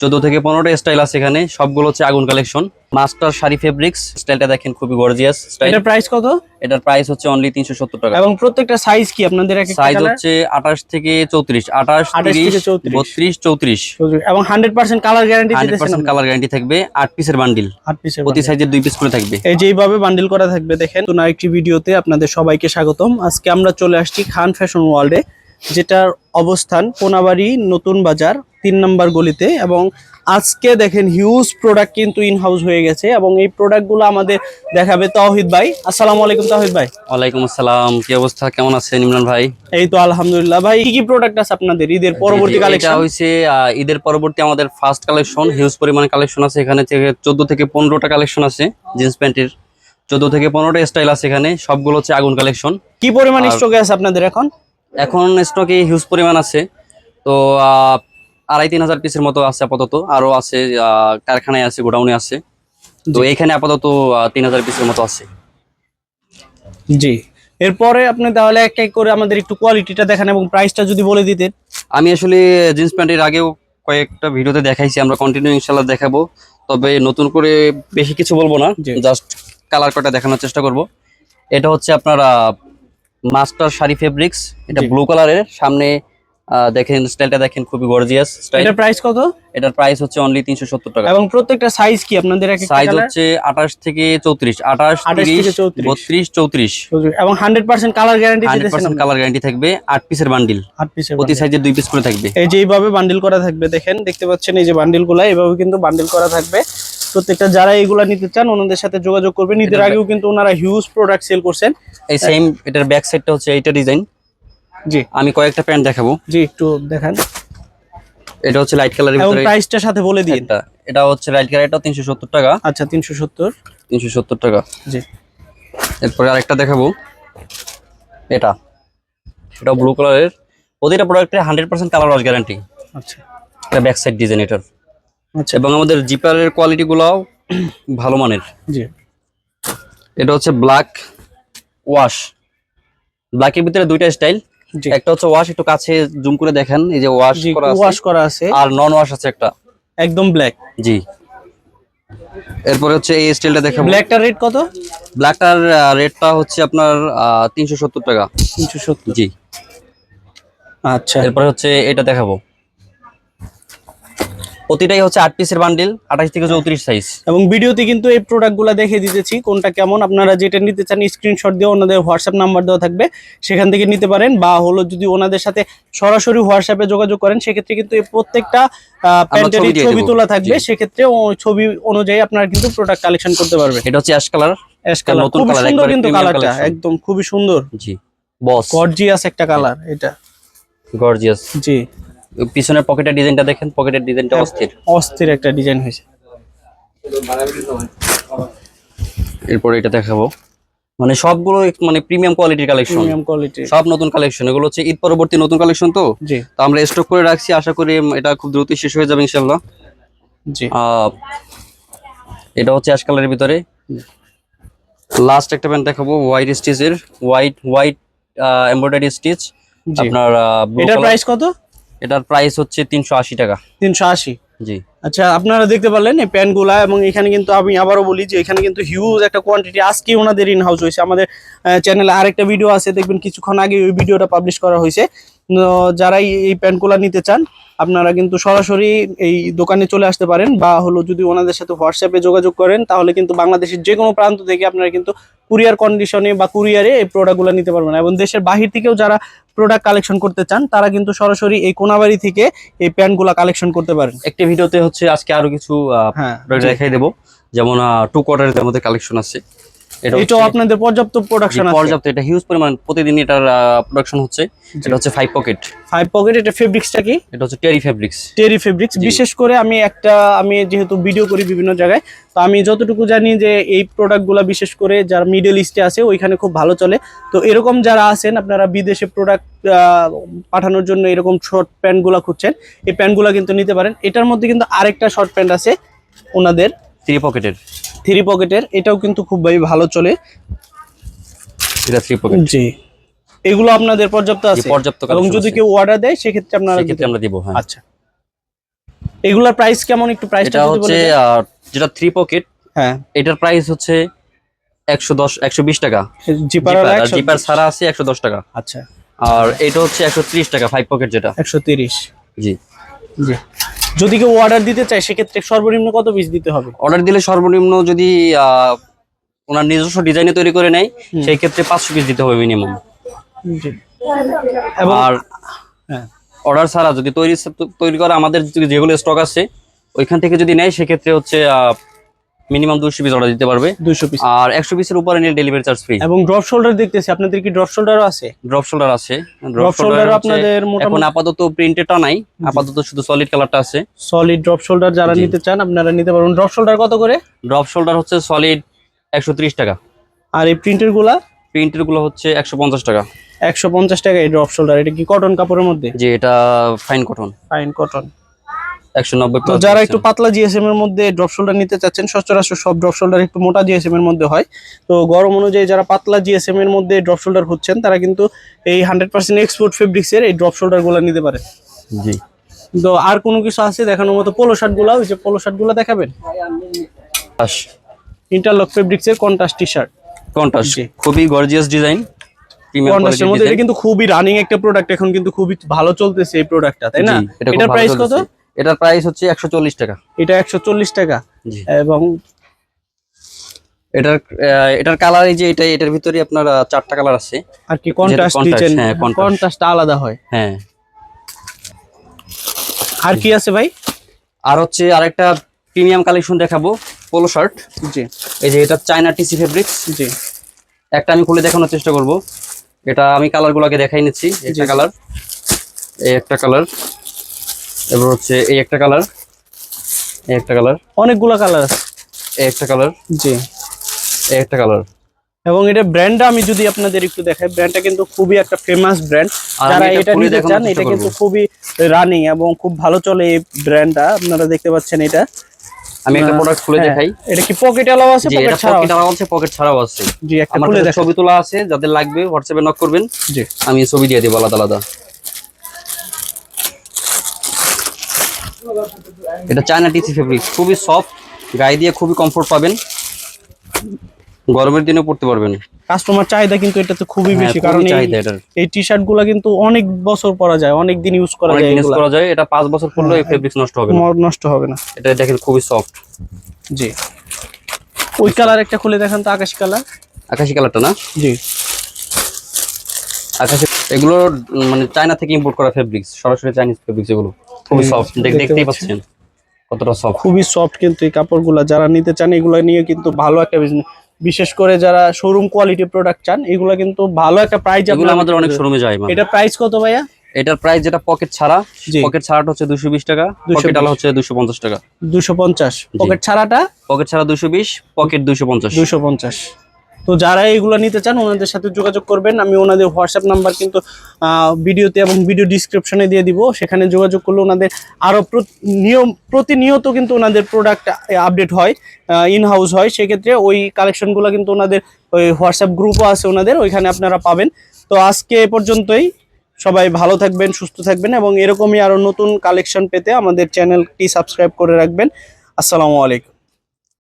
14 থেকে 15টা স্টাইল আছে এখানে, সবগুলো হচ্ছে আগুন কালেকশন। মাস্টার শাড়ি ফেব্রিক্স, স্টাইলটা দেখেন খুবই গর্জিয়াস স্টাইল। এটার প্রাইস কত? এটার প্রাইস হচ্ছে অনলি 370 টাকা। এবং প্রত্যেকটা সাইজ কি আপনাদের এক একটা সাইজ কালার? হচ্ছে 28 থেকে 34, 28 30 32 34 এবং 100% কালার গ্যারান্টি দিতেছেন 100% কালার গ্যারান্টি থাকবে। 8 পিসের বান্ডিল, 8 পিসের প্রতি সাইজের 2 পিস করে থাকবে। এই যে এইভাবে বান্ডিল করা থাকবে। দেখেন নতুন আরেকটি ভিডিওতে আপনাদের সবাইকে স্বাগতম। আজকে আমরা চলে আসছি খান ফ্যাশন ওয়ার্ল্ডে, যেটার অবস্থান কোনাবাড়ি নতুন বাজার 3 নম্বর গলিতে। এবং আজকে দেখেন হিউজ প্রোডাক্ট কিন্তু ইন হাউস হয়ে গেছে এবং এই প্রোডাক্টগুলো আমাদের দেখাবে তাওহিদ ভাই। আসসালামু আলাইকুম তাওহিদ ভাই। ওয়ালাইকুম আসসালাম, কি অবস্থা, কেমন আছেন ইমরান ভাই? এই তো আলহামদুলিল্লাহ। ভাই কি কি প্রোডাক্ট আছে আপনাদের ঈদের পরবর্তী কালেকশন? এটা হইছে ঈদের পরবর্তী আমাদের ফার্স্ট কালেকশন। হিউজ পরিমাণে কালেকশন আছে এখানে, থেকে 14 থেকে 15টা কালেকশন আছে জিন্স প্যান্টের। 14 থেকে 15টা স্টাইল আছে এখানে, সবগুলো হচ্ছে আগুন কালেকশন। কি পরিমাণ স্টকে আছে আপনাদের এখন? এখন স্টকে হিউজ পরিমাণ আছে, তো 2,500-3,000 পিসের মতো আছে আপাতত। আরো আছে কারখানায় আছে, গোডাউনে আছে। তো এখানে আপাতত 3,000 পিসের মতো আছে। জি, এরপরে আপনি তাহলে এক এক করে আমাদের একটু কোয়ালিটিটা দেখান এবং প্রাইসটা যদি বলে দিতেন। আমি আসলে জিন্স প্যান্টের আগেও কয়েকটা ভিডিওতে দেখাইছি, আমরা কন্টিনিউ ইনশাল্লাহ দেখাবো। তবে নতুন করে বেশি কিছু বলবো না, জাস্ট কালার কটা দেখানোর চেষ্টা করব। এটা হচ্ছে আপনার মাস্টার শাড়ি ফেব্রিক্স, এটা ব্লু কালারের। সামনে দেখেন স্টাইলটা দেখেন খুবই গর্জিয়াস স্টাইল। এটার প্রাইস কত? এটার প্রাইস হচ্ছে অনলি 370 টাকা। এবং প্রত্যেকটা সাইজ কি আপনাদের এক একটা সাইজ কালার? হচ্ছে 28 থেকে 34, 28 30 32 34 এবং 100% কালার গ্যারান্টি দিতেছেন? 100% কালার গ্যারান্টি থাকবে। 8 পিসের বান্ডিল, 8 পিসের প্রতি সাইজের 2 পিস করে থাকবে। এই যে এইভাবে বান্ডিল করা থাকবে। দেখেন দেখতে পাচ্ছেন এই যে বান্ডিলগুলো এইভাবে কিন্তু বান্ডিল করা থাকবে। প্রত্যেকটা যারা এইগুলা নিতে চান ওনাদের সাথে যোগাযোগ করবেন। ঈদের আগেও কিন্তু ওনারা হিউজ প্রোডাক্ট সেল করছেন। এই সেম এটার ব্যাক সাইডটা হচ্ছে এইটা ডিজাইন। জি, আমি কয়েকটা প্যান্ট দেখাবো। জি একটু দেখান। এটা হচ্ছে লাইট কালারের এবং ভিতরে। প্রাইসটার সাথে বলে দিন। এটা হচ্ছে লাইট কালার, এটা 370 টাকা। আচ্ছা 370 টাকা। জি, এরপরে আরেকটা দেখাবো। এটা ব্লু কালারের। প্রতিটা প্রোডাক্টে 100% কালার ওয়াশ গ্যারান্টি। আচ্ছা, এটা ব্যাক সাইড ডিজাইন এটার। আচ্ছা, এবং আমাদের জিপারের কোয়ালিটি গুলাও ভালো মানের। জি, এটা হচ্ছে ব্ল্যাক ওয়াশ। ব্ল্যাকের ভিতরে দুইটা স্টাইল। একটা হচ্ছে ওয়াশ, একটু কাছে জুম করে দেখেন, এই যে ওয়াশ করা আছে, আর নন ওয়াশ আছে একটা একদম ব্ল্যাক। জি। এরপরে হচ্ছে এই স্টাইলটা দেখাবো। ব্ল্যাকটার রেট কত? ব্ল্যাকটার রেটটা হচ্ছে আপনার 370 টাকা। 370 জি। আচ্ছা, এরপরে হচ্ছে এটা দেখাবো। প্রতিটাই হচ্ছে 8 পিসের বান্ডিল, 28 থেকে 34 সাইজ। এবং ভিডিওতে কিন্তু এই প্রোডাক্টগুলো দেখে দিতেছি কোনটা কেমন। আপনারা যেটা নিতে চান স্ক্রিনশট দিয়ে ওনাদের হোয়াটসঅ্যাপ নাম্বার দেওয়া থাকবে, সেখান থেকে নিতে পারেন। বা হলো যদি ওনাদের সাথে সরাসরি হোয়াটসঅ্যাপে যোগাযোগ করেন, সেক্ষেত্রে কিন্তু এই প্রত্যেকটা প্যান্টের ছবি তোলা থাকবে। সেক্ষেত্রে ছবি অনুযায়ী আপনারা কিন্তু প্রোডাক্ট কালেকশন করতে পারবেন। এটা হচ্ছে অ্যাশ কালার। নতুন কালার, সুন্দর কিন্তু কালারটা একদম খুবই সুন্দর। জি, বস গর্জিয়াস একটা কালার এটা। গর্জিয়াস। জি, পিছনের পকেটের ডিজাইনটা দেখেন, পকেটের ডিজাইনটা অস্থির একটা ডিজাইন হয়েছে। এরপর এটা দেখাবো। মানে সবগুলো মানে প্রিমিয়াম কোয়ালিটির কালেকশন, প্রিমিয়াম কোয়ালিটি, সব নতুন কালেকশন। এগুলো হচ্ছে ঈদ পরবর্তী নতুন কালেকশন, তো আমরা স্টক করে রাখছি। আশা করি এটা খুব দ্রুত শেষ হয়ে যাবে ইনশাআল্লাহ। জি, এটা হচ্ছে অ্যাশ কালারের ভিতরে। লাস্ট একটা প্যান্ট দেখাবো, হোয়াইট স্টিচের, হোয়াইট এমব্রয়ডারি স্টিচ। আপনার এটার প্রাইস কত? এটার প্রাইস হচ্ছে 380 টাকা। 380। জি। আচ্ছা, আপনারা দেখতে পারলেন এই প্যান্টগুলা। এবং এখানে কিন্তু আমি আবারও বলি যে এখানে কিন্তু হিউজ একটা কোয়ান্টিটি আজকে ওনাদের ইন হাউস হয়েছে। আমাদের চ্যানেলে আরেকটা ভিডিও আছে, দেখবেন কিছুক্ষণ আগে ওই ভিডিওটা পাবলিশ করা হয়েছে। যারা এই প্যান্টগুলা নিতে চান আপনারা কিন্তু সরাসরি এই দোকানে চলে আসতে পারেন, বা হলো যদি ওনাদের সাথে হোয়াটসঅ্যাপে যোগাযোগ করেন তাহলে কিন্তু বাংলাদেশের যে কোনো প্রান্ত থেকে আপনারা কিন্তু কুরিয়ার কন্ডিশনে বা কুরিয়ারে এই প্রোডাক্টগুলো নিতে পারবেন। এবং দেশের বাহির থেকেও যারা প্রোডাক্ট কালেকশন করতে চান তারা কিন্তু সরাসরি এই কোনাবাড়ি থেকে এই প্যান্টগুলা কালেকশন করতে পারেন। একটি ভিডিওতে হচ্ছে আজকে আরো কিছু দেখাই দেবো, যেমন 2 কোয়ার্টারের মধ্যে কালেকশন আছে। এটাও আপনাদের পর্যাপ্ত প্রোডাকশন আছে? পর্যাপ্ত, এটা হিউজ পরিমাণ, প্রতিদিন এটার প্রোডাকশন হচ্ছে। এটা হচ্ছে 5 পকেট। এটা ফেব্রিক্সটা কি? এটা হচ্ছে টেরি ফেব্রিক্স। বিশেষ করে আমি যেহেতু ভিডিও করি বিভিন্ন জায়গায়, তো আমি যতটুকু জানি যে এই প্রোডাক্টগুলো বিশেষ করে যারা মিডল ইস্টে আছে ওইখানে খুব ভালো চলে। তো এরকম যারা আছেন আপনারা বিদেশে প্রোডাক্ট পাঠানোর জন্য এরকম শর্ট প্যান্টগুলো খুঁজছেন, এই প্যান্টগুলো কিন্তু নিতে পারেন। এটার মধ্যে কিন্তু আরেকটা শর্ট প্যান্ট আছে ওনাদের 3 পকেটের, এটাও কিন্তু খুব ভালো চলে। এটা 3 পকেট। জি, এগুলো আপনাদের পর্যাপ্ত আছে? পর্যাপ্ত। এবং যদি কেউ অর্ডার দেয় সেক্ষেত্রে আমরা দিব। হ্যাঁ। আচ্ছা, এগুলার প্রাইস কেমন, একটু প্রাইসটা এটা যদি হচ্ছে বলে দেন। যেটা 3 পকেট, হ্যাঁ, এটার প্রাইস হচ্ছে 120 টাকা। জিপার আর জিপার ছাড়া আছে 110 টাকা। আচ্ছা, আর এটা হচ্ছে 130 টাকা 5 পকেট যেটা। 130। জি জি, যদি কেউ অর্ডার দিতে চায় সেক্ষেত্রে সর্বনিম্ন কত পিস দিতে হবে? অর্ডার দিলে সর্বনিম্ন যদি ওনার নিজস্ব ডিজাইনে তৈরি করে নেয় সেই ক্ষেত্রে 500 পিস দিতে হবে মিনিমাম। জি, এবং আর হ্যাঁ, অর্ডার ছাড়া যদি তৈরি করা আমাদের যেগুলো স্টক আছে ওইখান থেকে যদি নেয় সেক্ষেত্রে হচ্ছে মিনিমাম 200 পিস অর্ডার দিতে পারবে। 200 পিস। আর 100 পিসের উপরে নিলে ডেলিভারি চার্জ ফ্রি। এবং ড্রপ শোল্ডার দেখতেছি, আপনাদের কি ড্রপ শোল্ডারও আছে? ড্রপ শোল্ডার আছে। ড্রপ শোল্ডার আপনাদের এখন মোটামুটি আপাতত প্রিন্টেডটা নাই, আপাতত শুধু সলিড কালারটা আছে। সলিড ড্রপ শোল্ডার যারা জি। নিতে চান আপনারা নিতে পারবেন। ড্রপ শোল্ডার কত করে? ড্রপ শোল্ডার হচ্ছে সলিড 130 টাকা। আর এই প্রিন্টের গুলা? প্রিন্টের গুলো হচ্ছে 150 টাকা। 150 টাকা এই ড্রপ শোল্ডার। এটা কি কটন কাপড়ের মধ্যে? যে এটা ফাইন কটন। Fine cotton. 190 তো যারা একটু পাতলা জিএসএম এর মধ্যে ড্রপ শোল্ডার নিতে চাচ্ছেন, সচরাচর সব ড্রপ শোল্ডার একটু মোটা জিএসএম এর মধ্যে হয়, তো গরম অনুযায়ী যারা পাতলা জিএসএম এর মধ্যে ড্রপ শোল্ডার খুঁজছেন তারা কিন্তু এই 100% এক্সপোর্ট ফেব্রিক্স এর এই ড্রপ শোল্ডার গুলো নিতে পারে। জি। তো আর কোনো কিছু আছে দেখানোর মতো? পোলো শার্ট গুলা, ওই যে পোলো শার্ট গুলা দেখাবেন। ইন্টারলক ফেব্রিক্স এর কন্ট্রাস্ট টি শার্ট। কন্ট্রাস্ট খুবই গর্জিয়াস ডিজাইন, প্রিমিয়াম কন্ট্রাস্টের মধ্যে এটা কিন্তু খুবই রানিং একটা প্রোডাক্ট, এখন কিন্তু খুবই ভালো চলতেছে এই প্রোডাক্টটা, তাই না? এটার প্রাইস কত? এটার প্রাইস হচ্ছে 140 টাকা। এটা 140 টাকা। জি। এবং এটার কালার এই যে এটার ভিতরে আপনার 4টা কালার আছে। আর কি কন্ট্রাস্ট contrast, দিচ্ছেন, হ্যাঁ, contrast। কন্ট্রাস্টটা আলাদা হয়। হ্যাঁ। আর কি আছে ভাই? আর হচ্ছে আরেকটা প্রিমিয়াম কালেকশন দেখাবো, পোলো শার্ট। জি এই যে এটা চায়না টিসি ফেব্রিক্স। জি, একটা আমি খুলে দেখানোর চেষ্টা করব। এটা আমি কালারগুলোকে দেখাই নিচ্ছি। একটা কালার, এই একটা কালার, এবার হচ্ছে এই একটা কালার, এই একটা কালার, অনেকগুলো কালার আছে। এই একটা কালার, জি, এই একটা কালার। এবং এটা ব্র্যান্ডটা আমি যদি আপনাদের একটু দেখাই, ব্র্যান্ডটা কিন্তু খুবই একটা ফেমাস ব্র্যান্ড। আর যারা আমি এটা খুলে নিতে দেখানোর চান চেষ্টা এটা কিন্তু করব। খুবই রানিং এবং খুব ভালো চলে এই ব্র্যান্ডটা। আপনারা দেখতে পাচ্ছেন এটা। আমি একটা প্রোডাক্ট খুলে হ্যাঁ, দেখাই। এটা কি পকেট এলাও আছে? জি, পকেট এটা ছাড়াও পকেট আছে? আলাদা আছে, পকেট ছাড়াও আছে। জি, একটা আমার খুলে কাছে দেখাই। ছবি তোলা আছে, যাদের লাগবে হোয়াটসঅ্যাপে নক করবেন। জি, আমি ছবি দিয়ে দেব আলাদা আলাদা। এটা চায়না টিসি ফেব্রিক্স, খুবই সফট, গায়ে দিয়ে খুবই কমফোর্ট পাবেন, গরমের দিনে পড়তে পারবেন। কাস্টমার চাহিদা কিন্তু এটাতে খুবই হ্যাঁ, বেশি, খুবই কারণ চাহিদা এটার। এই টি শার্ট গুলা কিন্তু অনেক বছর পরা যায়, অনেক দিন ইউজ করা অনেক যায়, ইউজ করা যায়, এটা 5 বছর পরলেও এই ফেব্রিক্স নষ্ট হবে না। নষ্ট হবে না। এটা দেখেন খুবই সফট। জি, ওই কালার একটা খুলে দেখান তো, আকাশি কালার। আকাশি কালারটা না? জি, আকাশি, এগুলো মানে চায়না থেকে ইম্পোর্ট করা ফেব্রিক্স, সরাসরি চাইনিজ ফেব্রিক্স। এগুলো খুবই সফট, দেখতেই পাচ্ছেন কতটা সফট। খুবই সফট কিন্তু এই কাপড়গুলা। যারা নিতে চান এগুলা নিয়ে কিন্তু ভালো একটা বিজনেস, বিশেষ করে যারা শোরুম কোয়ালিটি প্রোডাক্ট চান, এগুলা কিন্তু ভালো একটা প্রাইস। এগুলো আমাদের অনেক শোরুমে যায়। এটা প্রাইস কত ভাইয়া? এটার প্রাইস যেটা পকেট ছাড়া, জি। পকেট ছাড়াটা হচ্ছে 220 টাকা, পকেট আলা হচ্ছে 250 টাকা। 250 পকেট ছাড়াটা? পকেট ছাড়া 220, পকেট 250। 250। তো যারা এগুলো নিতে চান ওনাদের সাথে যোগাযোগ করবেন। আমি ওনাদের হোয়াটসঅ্যাপ নাম্বার কিন্তু ভিডিওতে এবং ভিডিও ডিসক্রিপশনে দিয়ে দিব, সেখানে যোগাযোগ করলে ওনাদের আরও প্রতিনিয়ত কিন্তু ওনাদের প্রোডাক্ট আপডেট হয়, ইন হাউস হয়। সেক্ষেত্রে ওই কালেকশনগুলো কিন্তু ওনাদের ওই হোয়াটসঅ্যাপ গ্রুপও আছে ওনাদের, ওইখানে আপনারা পাবেন। তো আজকে এ পর্যন্তই। সবাই ভালো থাকবেন, সুস্থ থাকবেন এবং এরকমই আরও নতুন কালেকশন পেতে আমাদের চ্যানেলটি সাবস্ক্রাইব করে রাখবেন। আসসালামু আলাইকুম।